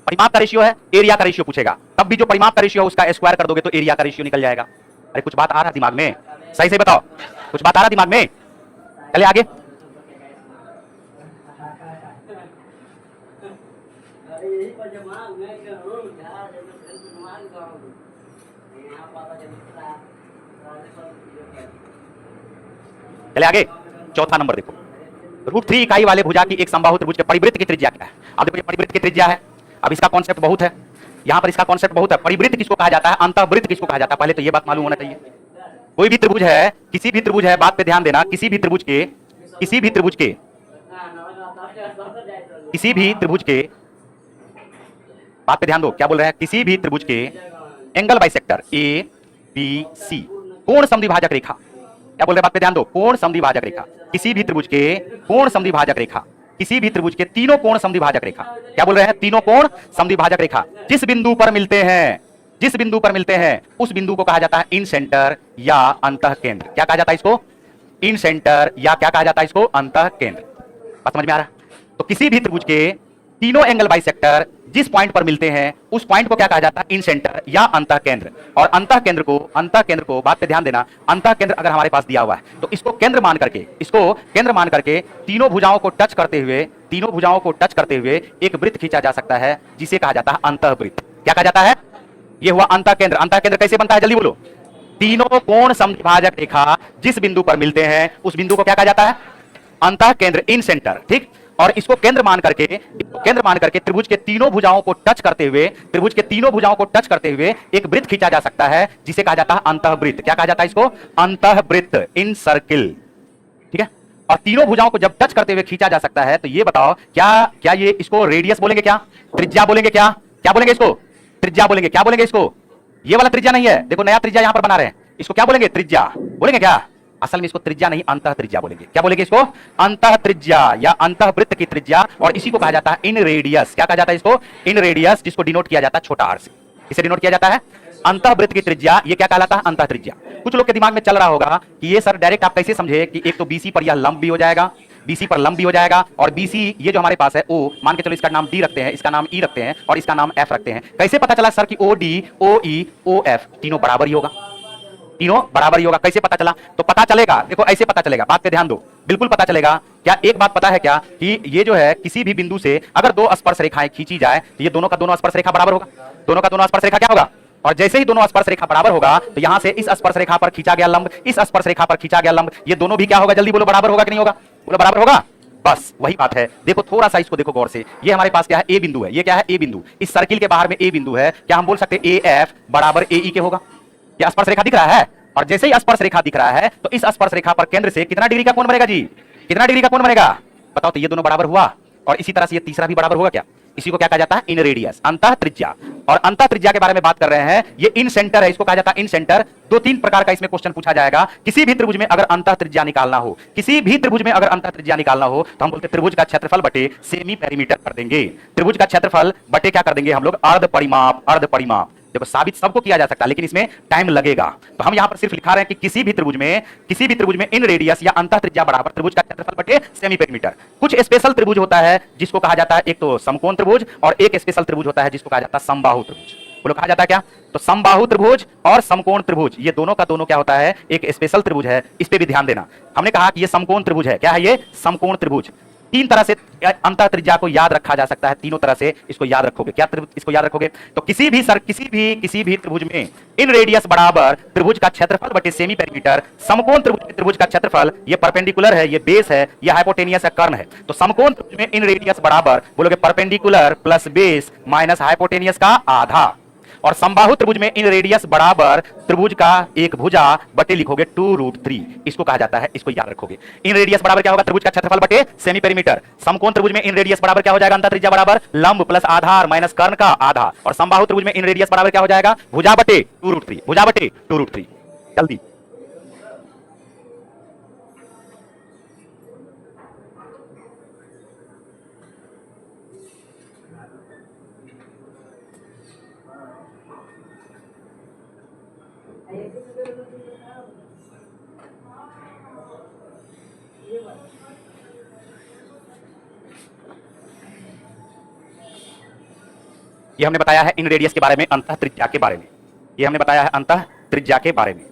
परिमाप का रेशियो है, एरिया का रेशियो पूछेगा, तब भी जो परिमाप का रेशियो है उसका स्क्वायर कर दोगे तो एरिया का रेशियो निकल जाएगा। अरे कुछ बात आ रहा है दिमाग में? सही से बताओ, कुछ बात आ रहा है दिमाग में? चलिए आगे। चलिए आगे, चौथा नंबर देखो, √3 इकाई वाले भुजा की एक समबाहु त्रिभुज के परिवृत्त की त्रिज्या क्या है? अब देखो ये परिवृत्त की त्रिज्या है। अब इसका कॉन्सेप्ट बहुत है, यहां पर इसका कॉन्सेप्ट बहुत है। परिवृत्त किसको कहा जाता है? अंतःवृत्त किसको कहा जाता है? पहले तो ये बात मालूम होना चाहिए। कोई भी त्रिभुज है, किसी भी त्रिभुज है, बात पे ध्यान देना, किसी भी त्रिभुज के बात पे ध्यान दो, क्या बोल रहे हैं? किसी भी त्रिभुज के angle bisector A B C, कोण समद्विभाजक रेखा, क्या बोल रहे हैं? बात पे ध्यान दो, कोण समद्विभाजक रेखा, किसी भी त्रिभुज के कोण समद्विभाजक रेखा, किसी भी त्रिभुज के तीनों कोण समद्विभाजक रेखा, क्या बोल रहे हैं? तीनों कोण समद्विभाजक रेखा जिस बिंदु पर मिलते हैं, जिस बिंदु पर मिलते हैं उस बिंदु को कहा जाता है इन सेंटर या अंतः केंद्र। क्या कहा जाता है इसको? इन सेंटर या क्या कहा जाता है इसको? अंतः केंद्र। बात समझ में आ रहा है? तो किसी भी त्रिभुज के तीनों एंगल बाइसेक्टर जिस पॉइंट पर मिलते हैं उस पॉइंट को क्या कहा जाता है? इन सेंटर या अंतः केंद्र। और अंतः केंद्र को बात पे ध्यान देना, अंतः केंद्र अगर हमारे पास दिया हुआ है तो इसको केंद्र मान करके तीनों भुजाओं को टच करते हुए एक वृत्त खींचा जा सकता है जिसे कहा जाता है अंतःवृत्त। क्या कहा जाता है? ये हुआ अंतः केंद्र। अंतः केंद्र कैसे बनता है? जल्दी बोलो। तीनों कोण समद्विभाजक रेखा जिस बिंदु पर मिलते हैं उस बिंदु को क्या कहा जाता है? अंतः केंद्र, इन सेंटर। ठीक, और इसको केंद्र मान करके त्रिभुज के तीनों भुजाओं को टच करते हुए एक वृत्त खींचा जा सकता है जिसे कहा जाता है अंतःवृत्त। क्या कहा जाता है इसको? अंतःवृत्त, इन सर्किल। ठीक है, और तीनों भुजाओं को जब टच करते हुए खींचा जा सकता है तो ये बताओ क्या ये इसको रेडियस बोलेंगे? क्या त्रिज्या बोलेंगे? क्या बोलेंगे इसको? त्रिज्या बोलेंगे। क्या बोलेंगे इसको? ये वाला त्रिज्या नहीं है, देखो नया त्रिज्या यहां पर बना रहे हैं, इसको क्या बोलेंगे? त्रिज्या बोलेंगे। क्या असल में इसको त्रिज्या नहीं अंतः त्रिज्या बोलेंगे। क्या बोलेंगे इसको? अंतः त्रिज्या या अंतःवृत्त की त्रिज्या, और इसी को कहा जाता है इन रेडियस। क्या कहा जाता है इसको? इन रेडियस, जिसको डिनोट किया जाता है छोटा r से। इसे डिनोट किया जाता है अंतःवृत्त की त्रिज्या। ये क्या कहलाता है? अंतः त्रिज्या। कुछ लोग के दिमाग में चल रहा होगा कि ये सर डायरेक्ट आप कैसे समझे कि एक तो BC पर यह लंब भी हो जाएगा, BC पर लंब भी हो जाएगा, और BC ये जो हमारे पास है O, मान के चलो इसका नाम D रखते हैं, इसका नाम E रखते हैं और इसका नाम F रखते हैं। कैसे पता चला सर कि OD, OE, OF तीनों बराबर ही होगा? तीनों बराबर ही होगा। कैसे पता चला? तो पता चलेगा, देखो ऐसे पता चलेगा, बात पे ध्यान दो, बिल्कुल पता चलेगा। क्या एक बात पता है क्या कि ये जो है किसी भी बिंदु से अगर दो स्पर्श रेखाएं खींची जाए तो ये दोनों का दोनों स्पर्श रेखा बराबर होगा। दोनों का दोनों स्पर्श रेखा क्या होगा? और जैसे ही दोनों स्पर्श रेखा बराबर होगा तो यहां से इस स्पर्श रेखा पर खींचा गया लंब, इस स्पर्श रेखा पर खींचा गया लंब, ये दोनों भी क्या होगा? जल्दी बोलो, बराबर होगा कि नहीं होगा? बोलो बराबर होगा। बस वही बात है। देखो थोड़ा सा इसको देखो गौर से, ये हमारे पास क्या है? ए बिंदु है। ये क्या है? ए बिंदु। इस सर्किल के बाहर में ए बिंदु है। क्या हम बोल सकते हैं AF बराबर AE के होगा? क्या स्पर्श रेखा दिख रहा है? और जैसे ही स्पर्श रेखा दिख रहा है तो इस स्पर्श रेखा पर केंद्र से कितना डिग्री का कोण बनेगा जी? कितना डिग्री का कोण बनेगा बताओ? तो ये दोनों बराबर हुआ और इसी तरह से ये तीसरा भी बराबर होगा क्या? इसी को क्या कहा जाता है? इन रेडियस, अंतः त्रिज्या। और अंतः त्रिज्या के बारे में बात कर रहे हैं, ये इन सेंटर है, इसको कहा जाता है इन सेंटर। दो तीन प्रकार का इसमें क्वेश्चन पूछा जाएगा। किसी भी त्रिभुज में अगर अंतः त्रिज्या निकालना हो, किसी भी त्रिभुज में अगर अंतः त्रिज्या निकालना हो तो हम बोलते त्रिभुज का क्षेत्रफल बटे सेमी पेरीमीटर कर देंगे। त्रिभुज का क्षेत्रफल बटे क्या कर देंगे हम लोग? अर्ध परिमाप। अर्ध परिमाप देखो साबित सबको किया जा सकता है लेकिन इसमें टाइम लगेगा, तो हम यहां पर सिर्फ लिखा रहे हैं कि किसी भी त्रिभुज में इन रेडियस या अंतः त्रिज्या बराबर त्रिभुज का क्षेत्रफल बटे सेमी पेरीमीटर। कुछ स्पेशल त्रिभुज होता है जिसको कहा जाता है, एक तो समकोण त्रिभुज और एक स्पेशल त्रिभुज होता है जिसको कहा जाता है समबाहु त्रिभुज। बोलो कहा जाता है क्या? तो समबाहु त्रिभुज और समकोण त्रिभुज ये दोनों का दोनों क्या होता है? एक स्पेशल त्रिभुज है। इस पे भी ध्यान देना। हमने कहा कि ये समकोण त्रिभुज है। क्या है ये? समकोण त्रिभुज। तीन तरह से अंतः त्रिज्या को याद रखा जा सकता है, तीनों तरह से इसको याद रखोगे। क्या इसको याद रखोगे? तो किसी भी त्रिभुज में इन रेडियस बराबर त्रिभुज का क्षेत्रफल बटे सेमी पेरीमीटर। समकोण त्रिभुज का क्षेत्रफल ये परपेंडिकुलर है, ये बेस है, ये हाइपोटेनियस है, कर्ण है। तो समकोण त्रिभुज में इन रेडियस बराबर बोलोगे perpendicular plus base minus hypotenuse का आधा। और समबाहु त्रिभुज में इन रेडियस बराबर त्रिभुज का एक भुजा बटे लिखोगे 2√3। इसको कहा जाता है, इसको याद रखोगे। इन रेडियस बराबर क्या होगा? त्रिभुज का क्षेत्रफल बटे सेमी पेरीमीटर। समकोण त्रिभुज में इन रेडियस बराबर क्या हो जाएगा? अंतः त्रिज्या बराबर लंब प्लस आधार माइनस कर्ण का आधा। और समबाहु त्रिभुज में इन रेडियस बराबर क्या हो जाएगा? भुजा बटे 2√3। भुजा बटे 2√3। जल्दी ये हमने बताया है इन रेडियस के बारे में, अंतः त्रिज्या के बारे में। ये हमने बताया है अंतः त्रिज्या के बारे में।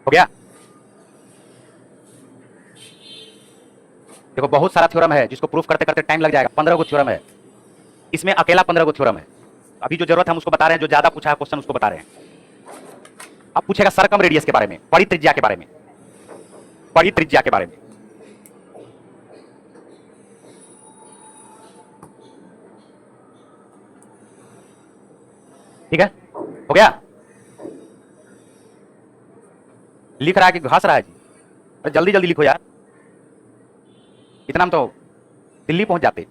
हो गया? देखो बहुत सारा थ्योरम है जिसको प्रूफ करते करते टाइम लग जाएगा। 15 को थ्योरम है, इसमें अकेला 15 को थ्योरम है। अभी जो जरूरत है हम उसको बता रहे हैं, जो ज्यादा पूछा है क्वेश्चन उसको बता रहे हैं। अब पूछेगा सरकम रेडियस के बारे में, परित्रिज्या के बारे में, परित्रिज्या के बारे में। ठीक है? हो गया? लिख रहा है कि घस रहा है जी? अरे जल्दी जल्दी लिखो यार, इतना हम तो दिल्ली पहुंच जाते।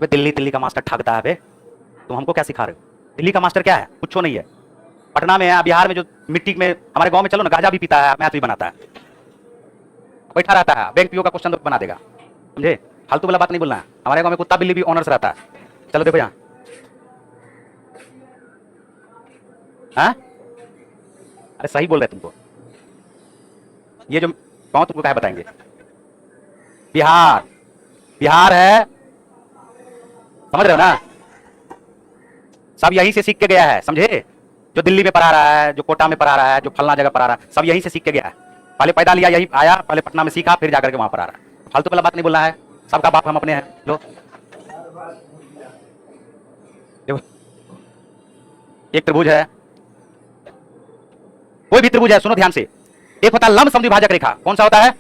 वे दिल्ली का मास्टर ठगता है बे। तुम हमको क्या सिखा रहे हो? दिल्ली का मास्टर क्या है? कुछ नहीं है। पटना में है, बिहार में जो मिट्टी में, हमारे गांव में चलो ना, गांजा भी पीता है, मैथ भी बनाता है, बैठा रहता है, बैंक पीओ का क्वेश्चन तो बना देगा। समझे? फालतू वाला बात नहीं बोलना है। हमारे गांव में कुत्ता बिल्ली भी ऑनर्स रहता है। चलो देखो यहाँ, हाँ अरे सही बोल रहे तुमको। ये जो गांव तुमको क्या बताएंगे? बिहार, बिहार है, समझ रहे हो ना? सब यहीं से सीख के गया है, समझे? जो दिल्ली में पढ़ा रहा है, जो कोटा में पढ़ा रहा है, जो फलना जगह पढ़ा रहा है, सब यहीं से सीख के गया है। पहले पैदा लिया यही आया, पहले पटना में सीखा, फिर जाकर के वहां पढ़ा रहा है। फालतू वाला बात नहीं बोलना है। सबका बाप हम अपने हैं। लो एक त्रिभुज है, कोई भी त्रिभुज है, सुनो ध्यान से। एक होता है लंब समद्विभाजक रेखा। कौन सा होता है?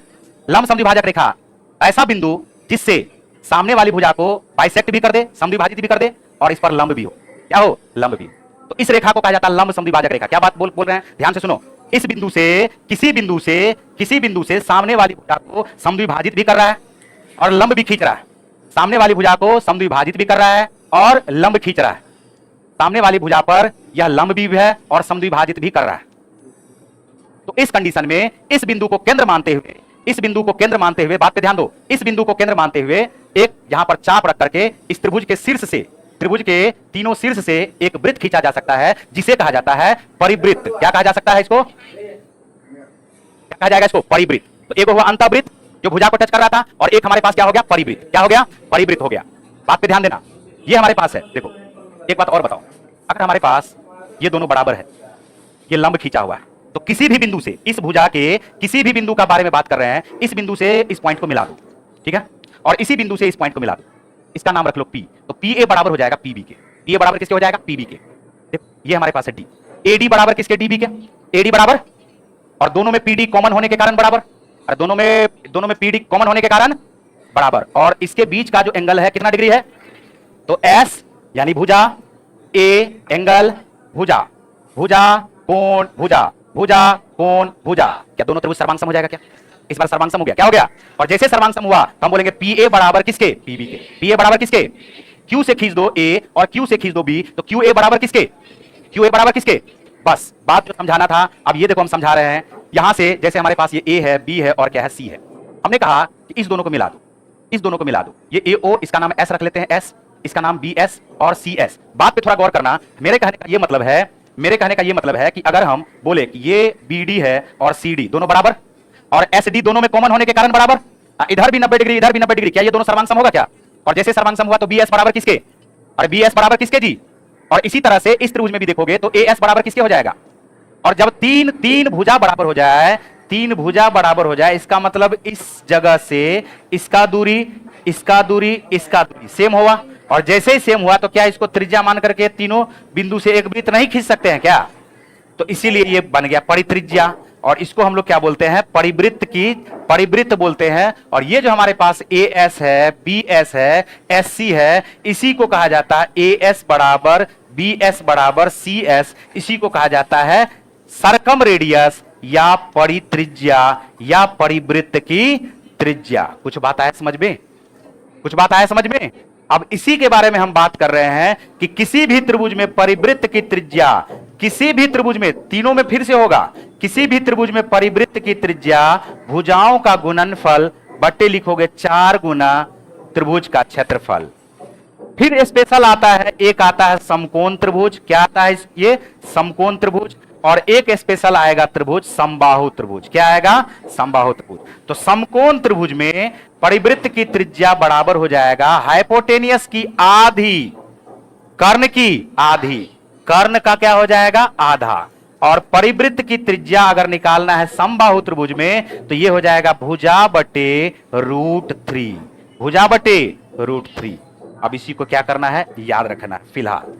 लंब समद्विभाजक रेखा। ऐसा बिंदु जिससे सामने वाली भुजा को बाइसेक्ट भी कर दे, समद्विभाजित भी कर दे, और इस पर लंब भी हो। क्या हो? लंब भी। तो इस रेखा को कहा जाता है लंब समद्विभाजक रेखा। क्या बात बोल रहे हैं? ध्यान से सुनो। इस बिंदु से किसी बिंदु से सामने वाली भुजा को समद्विभाजित भी कर रहा है और लंब भी खींच रहा है। सामने वाली भुजा को समद्विभाजित भी कर रहा है और लंब खींच रहा है। सामने वाली भुजा पर यह लंब भी है और समद्विभाजित भी कर रहा है। तो इस कंडीशन में इस बिंदु को केंद्र मानते हुए, बात पे ध्यान दो, इस बिंदु को केंद्र मानते हुए एक यहां पर चाप रख करके इस त्रिभुज के शीर्ष से, त्रिभुज के तीनों शीर्ष से एक वृत्त खींचा जा सकता है जिसे कहा जाता है परिवृत्त। क्या कहा जा सकता है इसको? क्या कहा जाएगा इसको? परिवृत्त। तो एक हुआ अंतःवृत्त जो भुजा को टच कर रहा था, और एक हमारे पास क्या हो गया? परिवृत्त। क्या हो गया? परिवृत्त हो गया। बात पे ध्यान देना, ये हमारे पास है। देखो एक बात और बताओ, अगर हमारे पास ये दोनों बराबर है, ये लंब खींचा हुआ है, तो किसी भी बिंदु से, इस भुजा के किसी भी बिंदु का बारे में बात कर रहे हैं, इस बिंदु से इस पॉइंट को मिला दो, ठीक है? और इसी बिंदु से इस पॉइंट को मिला दो, इसका नाम रख लो P। तो PA बराबर हो जाएगा PB के। PA बराबर किसके हो जाएगा? PB के। ये हमारे पास है D। AD बराबर किसके? DB के। एडी बराबर, और दोनों में पीडी कॉमन होने के कारण बराबर, और दोनों में पीडी कॉमन होने के कारण बराबर, और इसके बीच का जो एंगल है कितना डिग्री है, तो एस यानी भुजा, ए एंगल भुजा, भुजा कोण भुजा, भुजा कोण भुजा। क्या दोनों त्रिभुज सर्वांग सम हो जाएगा? क्या इस बार सर्वांग सम हो गया? क्या हो गया? और जैसे सर्वांग सम हुआ तो हम बोलेंगे पी ए बराबर किसके? पीबी के। पी ए बराबर किसके? क्यू से खींच दो ए और क्यू से खींच दो बी, तो क्यू ए बराबर किसके? क्यू ए बराबर किसके? बस बात जो समझाना था अब ये देखो हम समझा रहे हैं। यहां से जैसे हमारे पास ये ए है, बी है और क्या है, सी है। हमने कहा कि इस दोनों को मिला दो, इस दोनों को मिला दो, ये ए ओ, इसका नाम एस रख लेते हैं, एस, इसका नाम बी एस और सी एस। बात पे थोड़ा गौर करना। मेरे कहने का ये मतलब है कि अगर हम बोले कि ये बी डी है और सी डी दोनों बराबर, और एस डी दोनों में कॉमन होने के कारण बराबर, इधर भी 90 डिग्री इधर भी 90 डिग्री, क्या ये दोनों सर्वांग सम होगा क्या? और जैसे सर्वांग सम हुआ तो बी एस बराबर किसके? और बी एस बराबर किसके जी? और इसी तरह से इस त्रिभुज में भी देखोगे तो ए एस बराबर किसके हो जाएगा? और जब तीन भुजा बराबर हो जाए, तीन भुजा बराबर हो जाए, इसका मतलब इस जगह से इसका दूरी, इसका दूरी, इसका दूरी सेम हुआ, और जैसे ही सेम हुआ तो क्या इसको त्रिज्या मान करके तीनों बिंदु से एक वृत्त नहीं खींच सकते हैं क्या? तो इसीलिए ये बन गया परित्रिज्या, और इसको हम लोग क्या बोलते हैं? परिवृत्त बोलते हैं। और ये जो हमारे पास ए एस है, बी एस है, एस सी है, इसी को कहा जाता है ए एस बराबर बी एस बराबर सी एस, इसी को कहा जाता है सरकम रेडियस या परित्रिज्या या परिवृत्त की त्रिज्या। कुछ बात आया समझ में? कुछ बात आया समझ में? अब इसी के बारे में हम बात कर रहे हैं कि किसी भी त्रिभुज में परिवृत्त की त्रिज्या, किसी भी त्रिभुज में, तीनों में फिर से होगा, किसी भी त्रिभुज में परिवृत्त की त्रिज्या भुजाओं का गुणनफल बट्टे लिखोगे 4 गुना त्रिभुज का क्षेत्रफल। फिर स्पेशल आता है, एक आता है समकोण त्रिभुज। क्या आता है ये? समकोण त्रिभुज। और एक स्पेशल आएगा त्रिभुज समबाहु त्रिभुज। क्या आएगा? समबाहु त्रिभुज। तो समकोण त्रिभुज में परिवृत्त की त्रिज्या बराबर हो जाएगा हाइपोटेनियस की आधी, कर्ण की आधी, कर्ण का क्या हो जाएगा? आधा। और परिवृत्त की त्रिज्या अगर निकालना है समबाहु त्रिभुज में तो ये हो जाएगा भुजा बटे √3, भुजा बटे √3। अब इसी को क्या करना है? याद रखना है फिलहाल।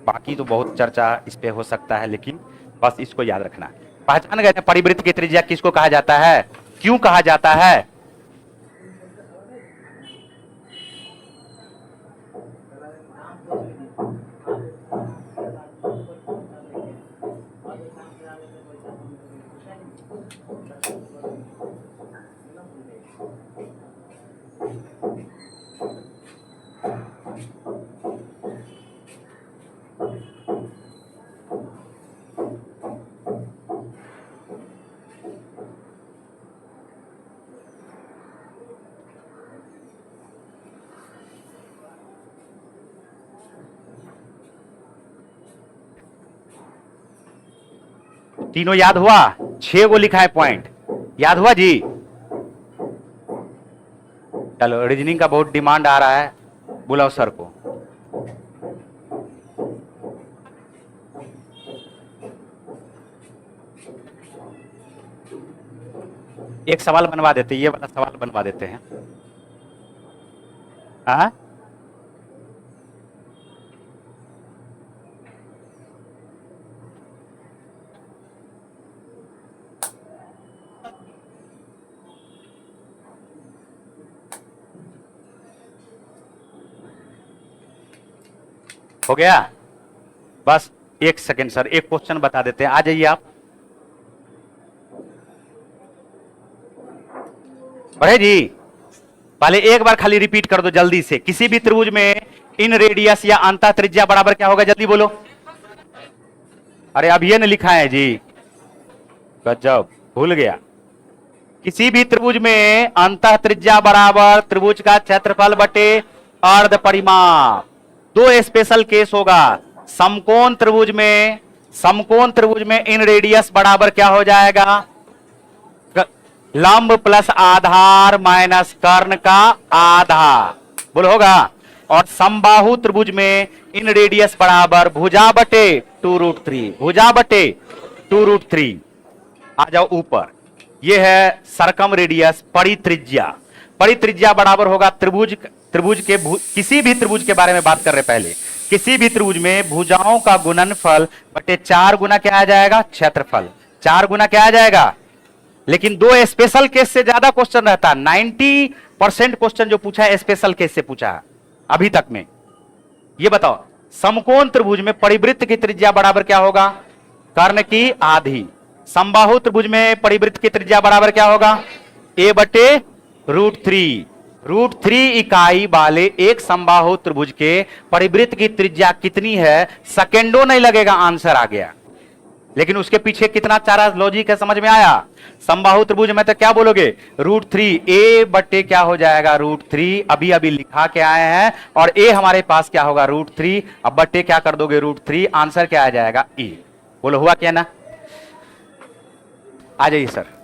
बाकी तो बहुत चर्चा इस पे हो सकता है, लेकिन बस इसको याद रखना है। पहचान गए परिवृत्त की त्रिज्या किसको कहा जाता है, क्यों कहा जाता है? तीनों याद हुआ? 6 को लिखा है पॉइंट, याद हुआ जी? चलो, रीजनिंग का बहुत डिमांड आ रहा है, बुलाओ सर को। एक सवाल बनवा देते, ये वाला सवाल बनवा देते हैं। हाँ, हो गया? बस एक सेकेंड सर, एक क्वेश्चन बता देते हैं, आ जाइए आप। बढ़े जी, पहले एक बार खाली रिपीट कर दो जल्दी से। किसी भी त्रिभुज में इन रेडियस या अंतः त्रिज्या बराबर क्या होगा? जल्दी बोलो। अरे अब ये न लिखा है जी, गजब, भूल गया। किसी भी त्रिभुज में अंतः त्रिज्या बराबर त्रिभुज का क्षेत्रफल बटे अर्ध परिमाप। 2 स्पेशल केस होगा। समकोण त्रिभुज में इन रेडियस बराबर क्या हो जाएगा? लंब प्लस आधार माइनस कर्ण का आधा, बोल होगा। और समबाहु त्रिभुज में इन रेडियस बराबर भुजा बटे 2√3, भुजा बटे 2√3। आ जाओ ऊपर, ये है सरकम रेडियस परित्रिज्या। परित्रिज्या बराबर होगा त्रिभुज के किसी भी त्रिभुज के बारे में बात कर रहे पहले, किसी भी त्रिभुज में भुजाओं का गुणनफल बटे 4 गुना क्या आ जाएगा, क्षेत्रफल। 4 गुना क्या आ जाएगा। लेकिन दो स्पेशल केस से ज्यादा क्वेश्चन रहता है। 90% क्वेश्चन जो पूछा है स्पेशल केस से पूछा है अभी तक में। ये बताओ, समकोण त्रिभुज में परिवृत्त की त्रिज्या बराबर क्या होगा, कर्ण की आधी। समबाहु त्रिभुज में परिवृत्त की त्रिज्या बराबर क्या होगा, a बटे √3। √3 इकाई वाले एक समबाहु त्रिभुज के परिवृत्त की त्रिज्या कितनी है, सेकेंडों नहीं लगेगा, आंसर आ गया। लेकिन उसके पीछे कितना सारा लॉजिक है, समझ में आया। समबाहु त्रिभुज में तो क्या बोलोगे, √3 a बटे क्या हो जाएगा, √3 अभी अभी लिखा के आए हैं, और a हमारे पास क्या होगा, √3। अब बटे क्या कर दोगे, √3, आंसर क्या आ जाएगा, e। बोलो हुआ क्या ना। आ जाइए सर।